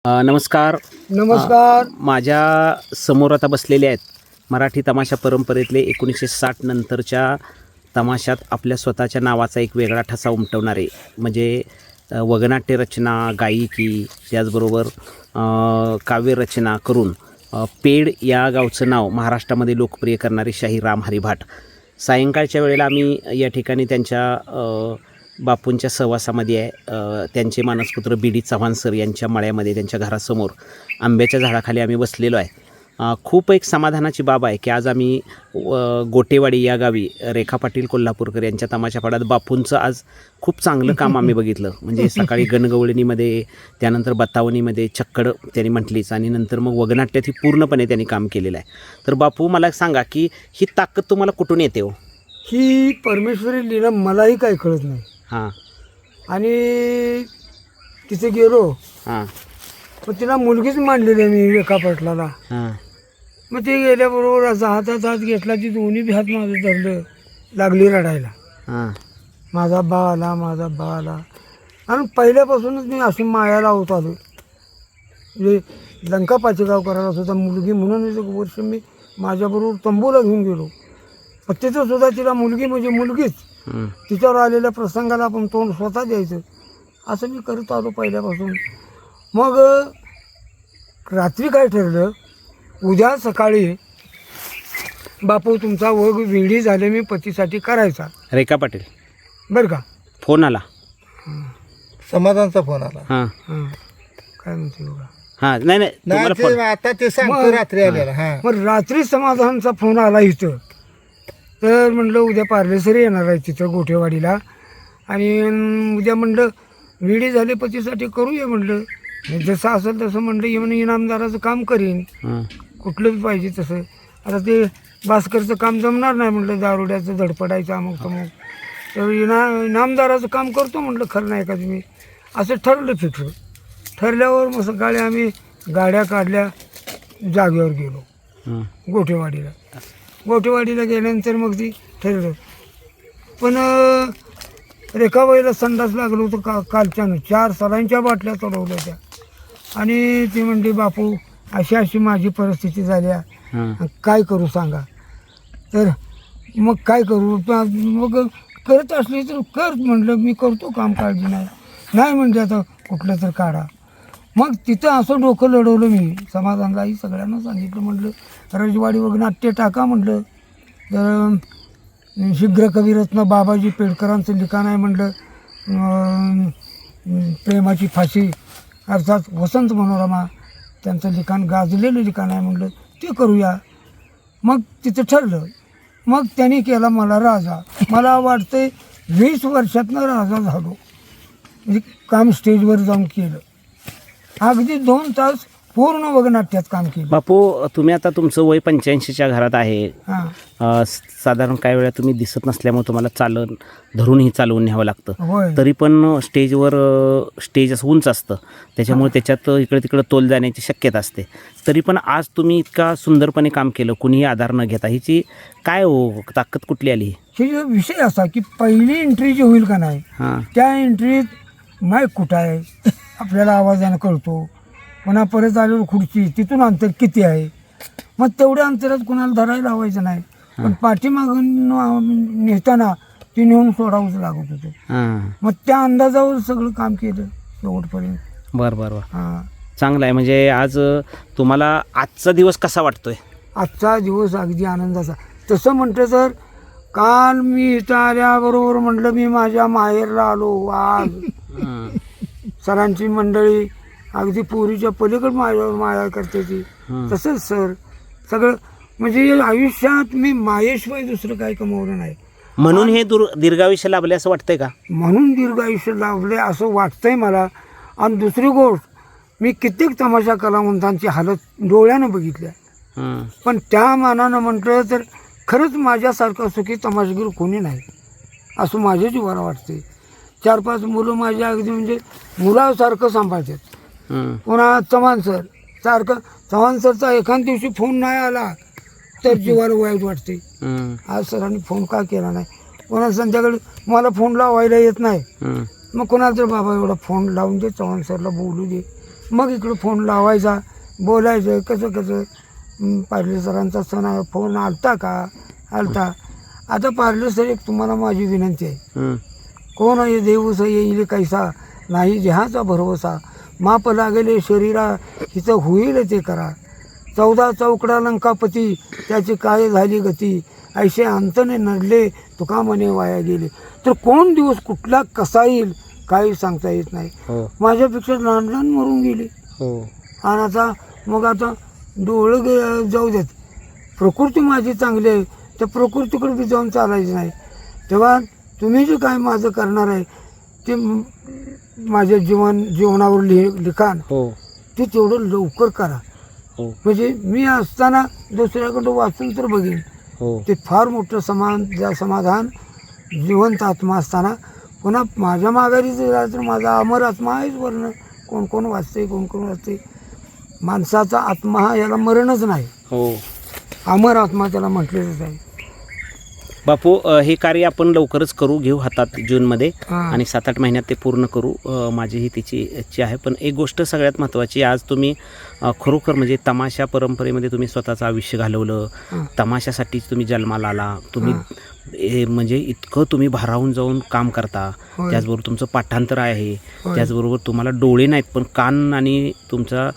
नमस्कार. नमस्कार. माझ्या समोर आता बसलेले आहेत मराठी तमाशा परंपरेतले 1960 नंतरच्या तमाशात आपल्या स्वतःच्या नावाचा एक वेगळा ठसा उमटवणारे म्हणजे वगनाट्य रचना, गायकी, त्याचबरोबर काव्यरचना करून पेड या गावचं नाव महाराष्ट्रामध्ये लोकप्रिय करणारे शाहीर राम हरी भाट. सायंकाळच्या वेळेला आम्ही या ठिकाणी त्यांच्या बापूंच्या सहवासामध्ये आहे. त्यांचे मानसपुत्र बी डी चव्हाण सर यांच्या मळ्यामध्ये त्यांच्या घरासमोर आंब्याच्या झाडाखाली आम्ही बसलेलो आहे. खूप एक समाधानाची बाब आहे की आज आम्ही गोटेवाडी या गावी रेखा पाटील कोल्हापूरकर यांच्या तमाशा पाड्यात बापूंचं आज खूप चांगलं काम आम्ही बघितलं. म्हणजे सकाळी गणगवळणीमध्ये, त्यानंतर बतावणीमध्ये चक्कड त्यांनी म्हटलीच, आणि नंतर मग वगनाट्यात ही पूर्णपणे त्यांनी काम केलेलं आहे. तर बापू, मला सांगा की ही ताकद तुम्हाला कुठून येते हो? ही परमेश्वरी लीला मलाही काही कळत नाही. हां. आणि तिथे गेलो. हां. मग तिला मुलगीच मांडलेली आहे मी रेखा पाटलाला. हां. मग ते गेल्याबरोबर असा हातात हात घेतला, ती दोन्ही बी हात माझं धरलं, लागली रडायला. हां. माझा बा आला, माझा बा आला. आणि पहिल्यापासूनच मी अशी माया लावत आलो. म्हणजे लंका पाचेगाव करायला सुद्धा मुलगी म्हणून एक वर्ष मी माझ्याबरोबर तंबूला घेऊन गेलो. मग तिथं सुद्धा तिला मुलगी म्हणजे मुलगीच. तिच्यावर आलेल्या प्रसंगाला आपण तोंड स्वतः द्यायचं, असं मी करत आलो पहिल्यापासून. मग रात्री काय ठरलं, उद्या सकाळी बापू तुमचा वग विडी झाले मी पतीसाठी करायचा. रेखा पाटील बरं का? फोन आला, समाधानचा फोन आला. हां हां. काय म्हणते बघा. हां. नाही नाही, तुम्हाला नाही, फोन. ते आता ते सांगतो रात्री आलेला. हा मग रात्री समाधानचा फोन आला इथं. तर म्हटलं उद्या पार्लेसरी येणार आहे तिथं गोठेवाडीला, आणि उद्या म्हटलं विडी झाले पतीसाठी करूया म्हटलं. जसं असेल तसं म्हटलं येऊन इनामदाराचं काम करीन, हां. कुठलं बी पाहिजे तसं. आता ते भास्करचं काम जमणार नाही म्हटलं, दारुड्याचं धडपडायचं अमुक तमुक. तर इनामदाराचं काम करतो म्हटलं, खरं नाही का तुम्ही, असं ठरलं फिक्स. ठरल्यावर मग सकाळी आम्ही गाड्या काढल्या, जागेवर गेलो हां. गोठेवाडीला. गोठेवाडीला गेल्यानंतर मग ती ठरलं. पण रेखाबाईला संडास लागलं होतं कालच्यानं. 4 सलाईंच्या बाटल्या चढवल्या त्या. आणि ती म्हणली, बापू अशी अशी माझी परिस्थिती झाली आहे, हां. काय करू सांगा. तर मग काय करू, मग करत असली तर कर म्हटलं, मी करतो काम, काळजी नाही. नाही म्हणजे आता कुठलं तर काढा. मग तिथं असं डोकं लढवलं मी. समाधानलाही सगळ्यांना सांगितलं, म्हटलं रजवाडी वगैरे नाट्य टाका म्हटलं. तर शीघ्र कविरत्न बाबाजी पेडकरांचं लिखाण आहे म्हटलं, प्रेमाची फाशी अर्थात वसंत मनोरमा त्यांचं लिखाण, गाजलेलं लिखाण आहे म्हटलं, ते करूया. मग तिथं ठरलं. मग त्यांनी केला मला राजा. मला वाटतंय 20 वर्षातनं राजा झालो. म्हणजे काम स्टेजवर जाऊन केलं. अगदी 2 तास पूर्ण वगनाट्यात काम केलं. बापू, तुम्ही आता तुमचं वय 85च्या घरात आहे. हां. साधारण काही वेळा तुम्ही दिसत नसल्यामुळे तुम्हाला धरूनही चालवून न्यावं लागतं. होय. तरी पण स्टेज असं उंच असतं, त्याच्यामुळे त्याच्यात इकडे तिकडं तोल जाण्याची शक्यता असते. तरी पण आज तुम्ही इतका सुंदरपणे काम केलं, कुणीही आधार न घेता. हिची काय हो ताकद कुठली आली? हे जो विषय असा की पहिली एंट्री जी होईल का नाही, हां. त्या एंट्रीत माईक कुठं आहे आपल्याला आवाजानं कळतो. पुन्हा परत आल्यावर खुर्ची, तिथून अंतर किती आहे, मग तेवढ्या अंतरात कुणाला धरायला लावायचं नाही. पण पाठीमागून नेताना ती नेऊन सोडावंच लागत होतं. हां. मग त्या अंदाजावर सगळं काम केलं शेवटपर्यंत. बरं बरं बरं. हां. चांगलं आहे. म्हणजे आज तुम्हाला आजचा दिवस कसा वाटतोय? आजचा दिवस अगदी आनंदाचा. तसं म्हटलं तर काल मी इथं आल्याबरोबर म्हटलं मी माझ्या माहेरला आलो. आज सरांची मंडळी अगदी पोरीच्या पलीकडे माझ्यावर माया करते ती. तसंच सर सगळं म्हणजे आयुष्यात मी मायेशिवाय दुसरं काही कमवलं नाही. म्हणून हे दीर्घायुष्य लाभले असं वाटतंय का? म्हणून दीर्घ आयुष्य लाभले असं वाटतंय मला. आणि दुसरी गोष्ट, मी कित्येक तमाशा कलावंतांची हालत डोळ्यानं बघितल्या. पण त्या मानानं म्हटलं तर खरंच माझ्यासारखं सुखी तमाशगीर कोणी नाही असं माझ्या जीवाला वाटते. 4-5 मुलं माझ्या अगदी म्हणजे मुलासारखं सांभाळतात. पुन्हा चव्हाण सर सारखं, चव्हाण सरचा एखाद दिवशी फोन नाही आला तर जीवाला वाईट वाटते. आज सरांनी फोन का केला नाही. पुन्हा संध्याकाळी मला फोन लावायला येत नाही. मग कोणाला तर बाबा एवढा फोन लावून दे, चव्हाण सरला बोलू दे. मग इकडं फोन लावायचा, बोलायचं कसं कसं पार्ले सरांचा सण आहे, फोन आलता का आलता. आता पार्ले सर एक तुम्हाला माझी विनंती आहे, कोण आहे देऊस येईल कैसा, नाही देहाचा भरवसा, माप लागेले शरीरा हिचं होईल ते करा. 14 चौकडा लंकापती, त्याची काय झाली गती, ऐसे अंतने नडले तुका म्हणे वाया गेले. तर कोण दिवस कुठला कसा येईल काही सांगता येत नाही. माझ्यापेक्षा लहान लहान मरून गेले. आणि आता मग आता डोळं जाऊ देत, प्रकृती माझी चांगली आहे, त्या प्रकृतीकडे बी जाऊन चालायचं नाही. तेव्हा तुम्ही जे काय माझं करणार आहे ते माझ्या जीवनावर लिखाण ते तेवढं लवकर करा. म्हणजे मी असताना दुसऱ्याकडं वाचून तर बघेन, ते फार मोठं समाधान. जिवंत आत्मा असताना पुन्हा माझ्या माघारी जर राहिलं तर माझा अमर आत्मा आहेच. वर्ण कोण कोण वाचते, कोण कोण वाचते. माणसाचा आत्मा हा याला मरणच नाही, अमर आत्मा त्याला म्हटलेलंच आहे. बापू, हे कार्य आपण लवकरच घेऊ हातात जूनमध्ये, आणि 7-8 महिन्यात ते पूर्ण करू. माझी ही तिची इच्छा आहे. पण एक गोष्ट सगळ्यात महत्त्वाची, आज तुम्ही खरोखर म्हणजे तमाशा परंपरेमध्ये तुम्ही स्वतःचं आयुष्य घालवलं, तमाशासाठीच तुम्ही जन्माला आला. तुम्ही म्हणजे इतकं तुम्ही भारावून जाऊन काम करता. त्याचबरोबर तुमचं पाठांतर आहे, त्याचबरोबर तुम्हाला डोळे नाहीत पण कान आणि तुमचा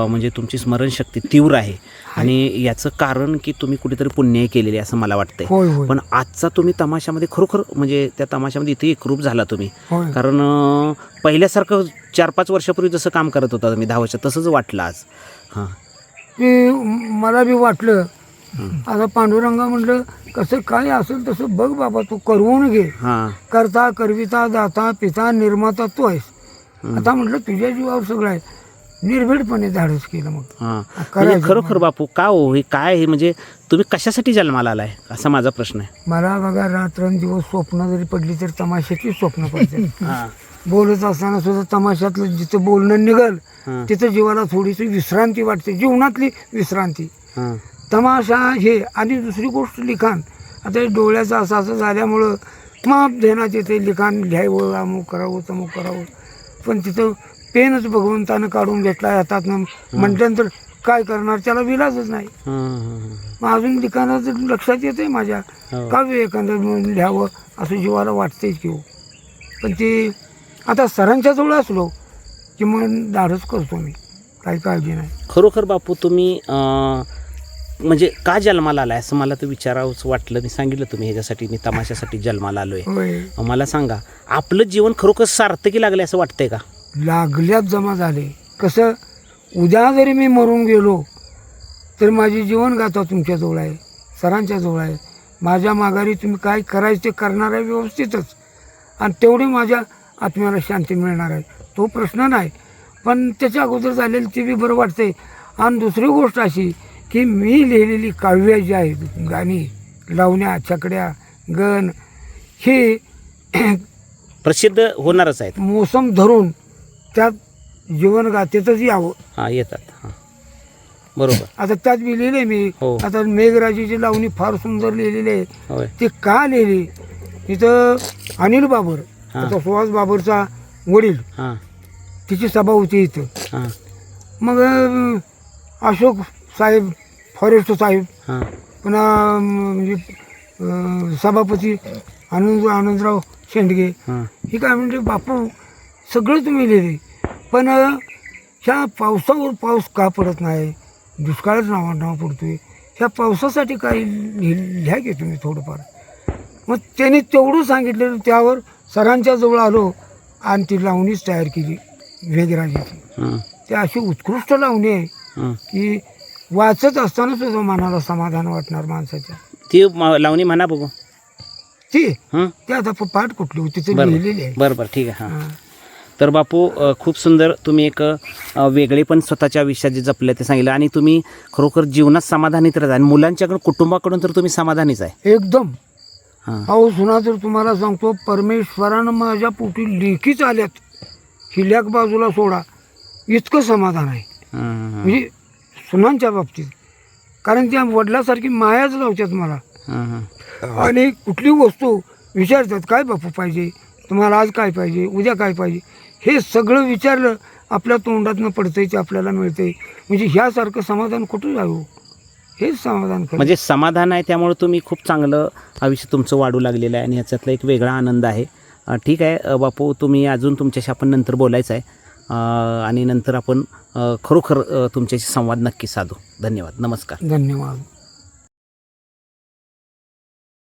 म्हणजे तुमची स्मरणशक्ती तीव्र आहे. आणि याचं कारण की तुम्ही कुठेतरी पुण्य केलेले असं मला वाटतंय. पण आजचा तुम्ही तमाशामध्ये खरोखर म्हणजे त्या तमाशामध्ये इथे एकरूप झाला तुम्ही. कारण पहिल्यासारखं 4-5 वर्षापूर्वी जसं काम करत होता तुम्ही 10 वर्ष, तसंच वाटलं आज. ते मला बी वाटलं. आता पांडुरंगा म्हटलं कसं काय असेल तसं बघ बाबा, तू करवून घे. करता करविता दाता पिता निर्माता तू आहेस. आता म्हटलं तुझ्या जीवावर सगळं आहे. निर्भीडपणे धाडस केलं. मग म्हणजे खरोखर बापू का हो, हे काय हे म्हणजे तुम्ही कशासाठी जन्माला आलाय असा माझा प्रश्न आहे. मला बघा रात्रंदिवस स्वप्न जरी पडली तर तमाशाची स्वप्न पडते. बोलत असताना सुद्धा तमाशातलं जिथं बोलणं निघल तिथं जीवाला थोडीशी विश्रांती वाटते, जीवनातली विश्रांती. तमाशा हे. आणि दुसरी गोष्ट लिखाण. आता डोळ्याचं असं झाल्यामुळं माप देण्यात येते, लिखाण लिहावं, अमुक करावं तमुक करावं. पण तिथं पेनच भगवंतानं काढून घेतला हातातनं म्हटल्यानंतर काय करणार, त्याला विलाजच नाही. मग अजून लिखाणाचं लक्षात येते माझ्या, काव्य एखादं लिहावं असं जीवाला वाटतेच की हो. पण ते आता सरांच्या जवळ असलो की मग धाडस करतो मी, काही काळजी नाही. खरोखर बापू तुम्ही म्हणजे का जन्माला आलाय असं मला तर विचारावंच वाटलं. मी सांगितलं तुम्ही ह्याच्यासाठी मी तमाशासाठी जन्माला आलोय. मला सांगा, आपलं जीवन खरोखर सार्थकी लागले असं वाटतंय का? लागल्यात जमा झाले. कसं, उद्या जरी मी मरून गेलो तर माझी जीवनगाथा तुमच्याजवळ आहे, सरांच्या जवळ आहे. माझ्या माघारी तुम्ही काय करायचं ते करणार आहे व्यवस्थितच, आणि तेवढी माझ्या आत्म्याला शांती मिळणार आहे, तो प्रश्न नाही. पण त्याच्या अगोदर झालेलं ते बी बरं वाटतंय. आणि दुसरी गोष्ट अशी की मी लिहिलेली काव्य जी आहेत, गाणी, लावण्या, छकड्या, गण, हे प्रसिद्ध होणारच आहेत. मोसम धरून त्यात जीवनगाथेतच यावं. येतात. बरोबर. आता त्यात बी लिहिले मी. आता मेघराजीची लावणी फार सुंदर लिहिलेली आहे. ती का लिहिली, तिथं अनिल बाबर, आता सुहास बाबरचा वडील, तिची सभा होती इथं. मग अशोक साहेब, फॉरेस्ट साहेब, पुन्हा म्हणजे सभापती आनंदराव शेंडगे, ही काय म्हणजे बापू सगळं तुम्ही लिहिले. पण ह्या पावसावर पाऊस का पडत नाही, दुष्काळच नाव पडतोय, ह्या पावसासाठी काही लिहा की तुम्ही थोडंफार. मग त्यांनी तेवढं सांगितलं, त्यावर सरांच्या जवळ आलो आणि ती लावणीच तयार केली मेघराजीची. ती अशी उत्कृष्ट लावणी आहे की वाचत असताना सुद्धा मनाला समाधान वाटणार माणसाच्या. ती लावणी म्हणा बघू. ती आता पाठ कुठली होती ती लिहिलेली आहे. बरोबर, ठीक आहे. तर बापू, खूप सुंदर तुम्ही एक वेगळे पण स्वतःच्या आयुष्यात जे जपले ते सांगितलं. आणि तुम्ही खरोखर जीवनात समाधानी तर आणि मुलांच्याकडून कुटुंबाकडून तर तुम्ही समाधानीच आहे एकदम. अहो सुना, तर तुम्हाला सांगतो, परमेश्वरानं माझ्या पोटी लेखीच आल्यात, ही लेख बाजूला सोडा, इतकं समाधान आहे म्हणजे सुनांच्या बाबतीत. कारण त्या वडिलासारखी मायाच लावतात मला. आणि कुठली वस्तू विचारतात, काय बापू पाहिजे तुम्हाला, आज काय पाहिजे, उद्या काय पाहिजे, हे सगळं विचारलं आपल्या तोंडातनं पडतंय ते आपल्याला मिळतंय, म्हणजे ह्यासारखं समाधान कुठं जावं, हेच समाधान खरं. म्हणजे समाधान आहे, त्यामुळे तुम्ही खूप चांगलं आयुष्य तुमचं वाढू लागलेलं आहे आणि ह्याच्यातला एक वेगळा आनंद आहे. ठीक आहे बापू, तुम्ही अजून तुमच्याशी आपण नंतर बोलायचं आहे आणि नंतर आपण खरोखर तुमच्याशी संवाद नक्की साधू. धन्यवाद. नमस्कार. धन्यवाद.